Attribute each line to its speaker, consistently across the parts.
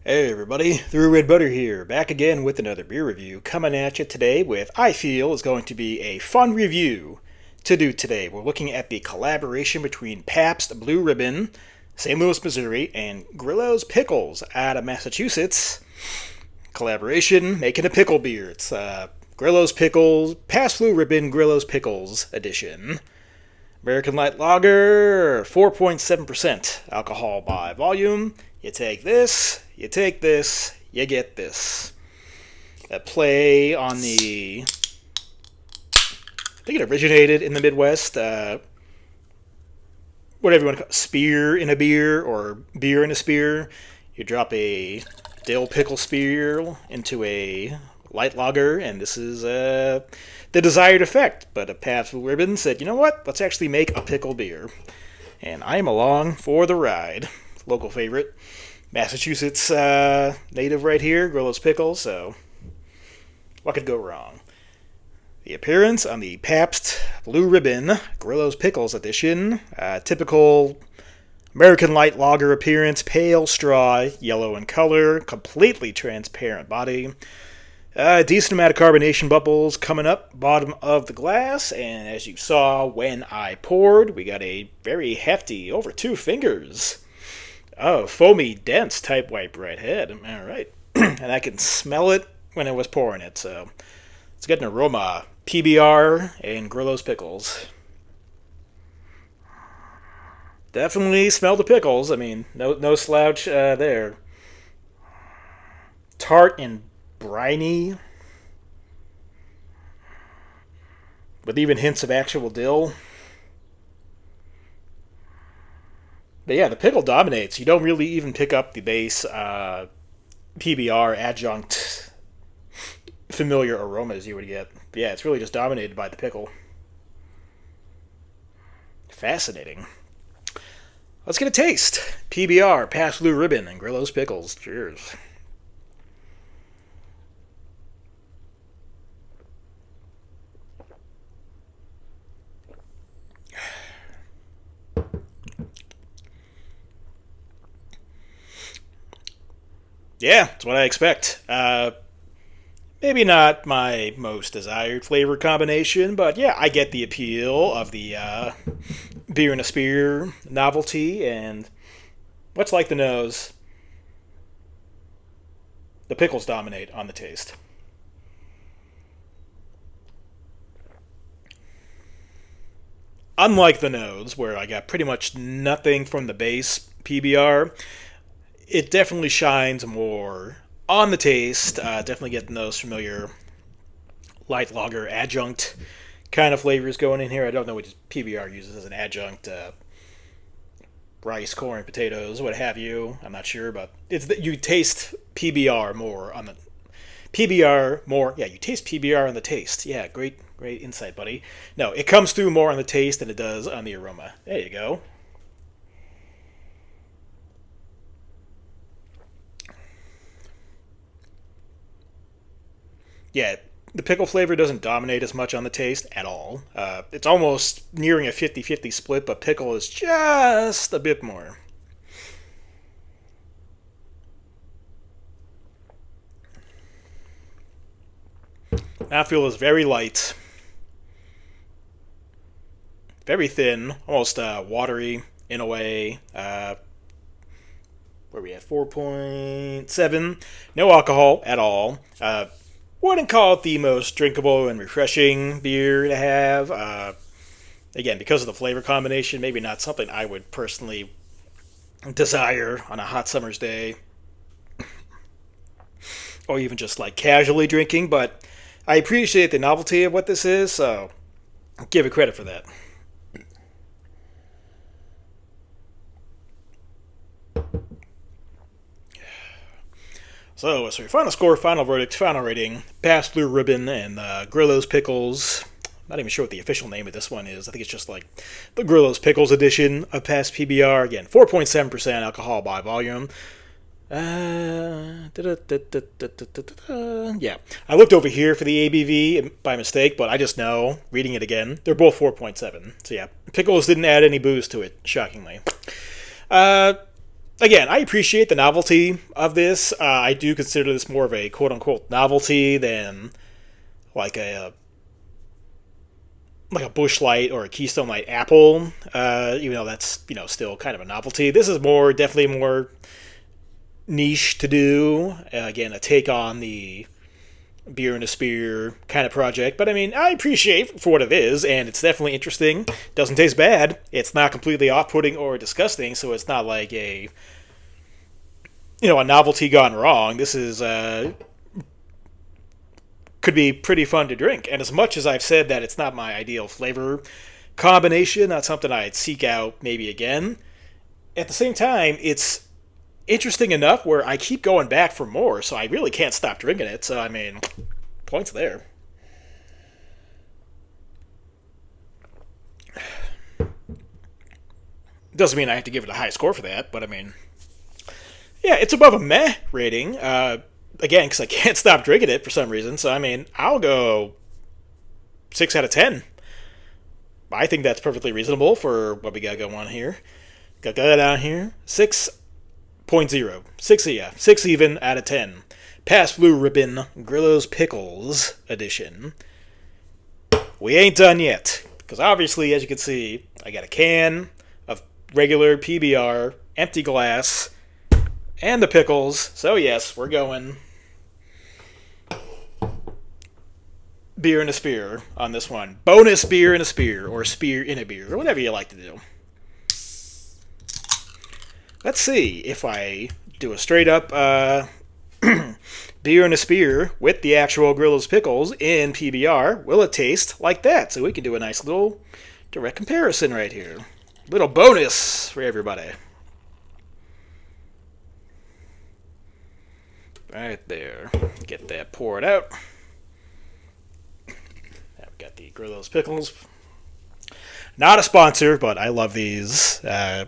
Speaker 1: Hey everybody, ThrewRedButter here, back again with another beer review, coming at you today with I feel is going to be a fun review to do today. We're looking at the collaboration between Pabst Blue Ribbon, St. Louis, Missouri, and Grillo's Pickles out of Massachusetts. Collaboration making a pickle beer. It's Grillo's Pickles, Pabst Blue Ribbon Grillo's Pickles edition. American Light Lager, 4.7% alcohol by volume. You take this, you take this, you get this. A play on the... I think it originated in the Midwest. Whatever you want to call it, spear in a beer or beer in a spear. You drop a dill pickle spear into a light lager, and this is the desired effect. But a Pabst Blue Ribbon said, you know what? Let's actually make a pickle beer. And I'm along for the ride. Local favorite. Massachusetts native right here, Grillo's Pickles, so what could go wrong? The appearance on the Pabst Blue Ribbon Grillo's Pickles edition. Typical American Light Lager appearance, pale straw, yellow in color, completely transparent body. Decent amount of carbonation bubbles coming up bottom of the glass, and as you saw when I poured, we got a very hefty, over 2 fingers. Oh, foamy, dense type white bright head. All right. And I can smell it when I was pouring it, so it's got an aroma. PBR and Grillo's Pickles. Definitely smell the pickles. I mean, no slouch there. Tart and briny, with even hints of actual dill. But yeah, the pickle dominates. You don't really even pick up the base PBR adjunct familiar aromas you would get. But yeah, it's really just dominated by the pickle. Fascinating. Let's get a taste. PBR, Pabst Blue Ribbon, and Grillo's Pickles. Cheers. Yeah, it's what I expect. Maybe not my most desired flavor combination, but yeah, I get the appeal of the beer in a spear novelty, and what's like the nose? The pickles dominate on the taste. Unlike the nose, where I got pretty much nothing from the base PBR, it definitely shines more on the taste. Definitely getting those familiar light lager adjunct kind of flavors going in here. I don't know what PBR uses as an adjunct. Rice, corn, potatoes, what have you. I'm not sure, but it's that you taste PBR more on the PBR more. Yeah, you taste PBR on the taste. Yeah, great insight, buddy. No, it comes through more on the taste than it does on the aroma. There you go. Yeah, the pickle flavor doesn't dominate as much on the taste at all. It's almost nearing a 50-50 split, but pickle is just a bit more. Mouthfeel is very light, very thin, almost watery in a way. Where we at? 4.7. No alcohol at all. Wouldn't call it the most drinkable and refreshing beer to have. Again, because of the flavor combination, maybe not something I would personally desire on a hot summer's day, or even just like casually drinking. But I appreciate the novelty of what this is, so I'll give it credit for that. So, your final score, final verdict, final rating. Pabst Blue Ribbon and Grillo's Pickles. Not even sure what the official name of this one is. I think it's just like the Grillo's Pickles edition of Pabst PBR. Again, 4.7% alcohol by volume. Yeah, I looked over here for the ABV by mistake, but I just know, reading it again, they're both 4.7. So yeah, Pickles didn't add any booze to it, shockingly. again, I appreciate the novelty of this. I do consider this more of a quote unquote novelty than like a Busch Light or a Keystone Light Apple. Even though that's still kind of a novelty. This is definitely more niche to do. Again, a take on the beer in a spear kind of project. But I mean, I appreciate it for what it is, and it's definitely interesting. Doesn't taste bad. It's not completely off-putting or disgusting, so it's not like a novelty gone wrong. This is could be pretty fun to drink. And as much as I've said that it's not my ideal flavor combination, not something I'd seek out maybe again, at the same time, it's interesting enough where I keep going back for more, so I really can't stop drinking it. So, I mean, points there. Doesn't mean I have to give it a high score for that, but I mean, yeah, it's above a meh rating. Again, because I can't stop drinking it for some reason. So, I mean, I'll go 6 out of 10. I think that's perfectly reasonable for what we got going on here. Got that down here. 6.0. 6 even out of 10. Pabst Blue Ribbon Grillo's Pickles edition. We ain't done yet. Because obviously, as you can see, I got a can of regular PBR, empty glass, and the pickles. So yes, we're going beer in a spear on this one. Bonus beer in a spear, or spear in a beer, or whatever you like to do. Let's see if I do a straight up beer in a spear with the actual Grillo's Pickles in PBR. Will it taste like that? So we can do a nice little direct comparison right here. Little bonus for everybody. Right there. Get that poured out. Now we got the Grillo's Pickles. Not a sponsor, but I love these. I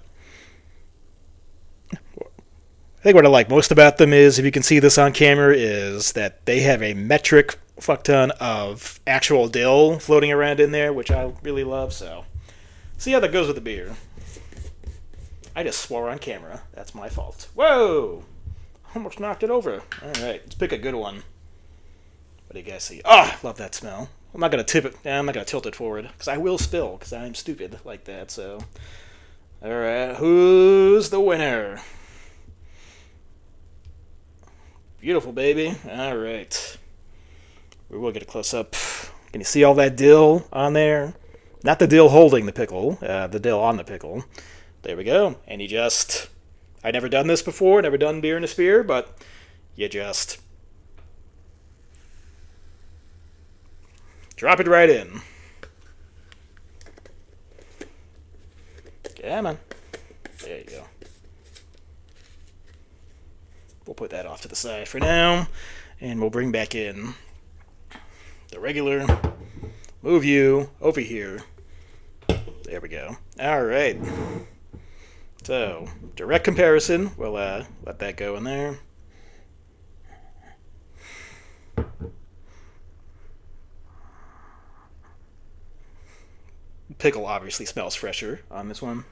Speaker 1: think what I like most about them is, if you can see this on camera, is that they have a metric fuck ton of actual dill floating around in there, which I really love. So, see how that goes with the beer. I just swore on camera. That's my fault. Whoa! Almost knocked it over. Alright, let's pick a good one. What do you guys see? Ah, oh, love that smell. I'm not going to tip it. I'm not going to tilt it forward, because I will spill, because I'm stupid like that, so. Alright, who's the winner? Beautiful, baby. Alright. We will get a close-up. Can you see all that dill on there? Not the dill holding the pickle, the dill on the pickle. There we go. And you just... I've never done this before, never done beer in a spear, but you just drop it right in. Come on. There you go. We'll put that off to the side for now, and we'll bring back in the regular. Move you over here. There we go. All right. So, direct comparison. We'll let that go in there. Pickle obviously smells fresher on this one.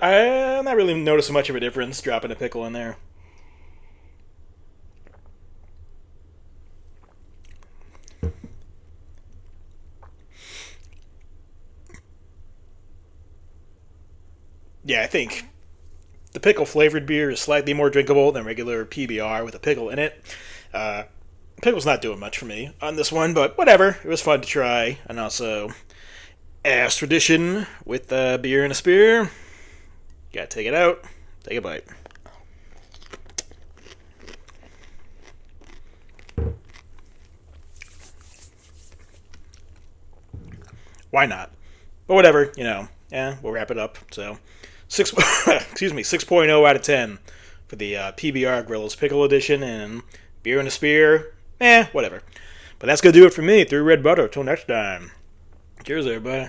Speaker 1: I'm not really noticing much of a difference dropping a pickle in there. Yeah, I think the pickle flavored beer is slightly more drinkable than regular PBR with a pickle in it. Pickle's not doing much for me on this one, but whatever. It was fun to try, and also, as tradition with beer in a spear, gotta take it out, take a bite. Why not? But whatever, we'll wrap it up. So, 6.0 out of 10 for the PBR Grillo's Pickle Edition, and beer in a spear, whatever. But that's going to do it for me. Through Red Butter. Till next time. Cheers, everybody.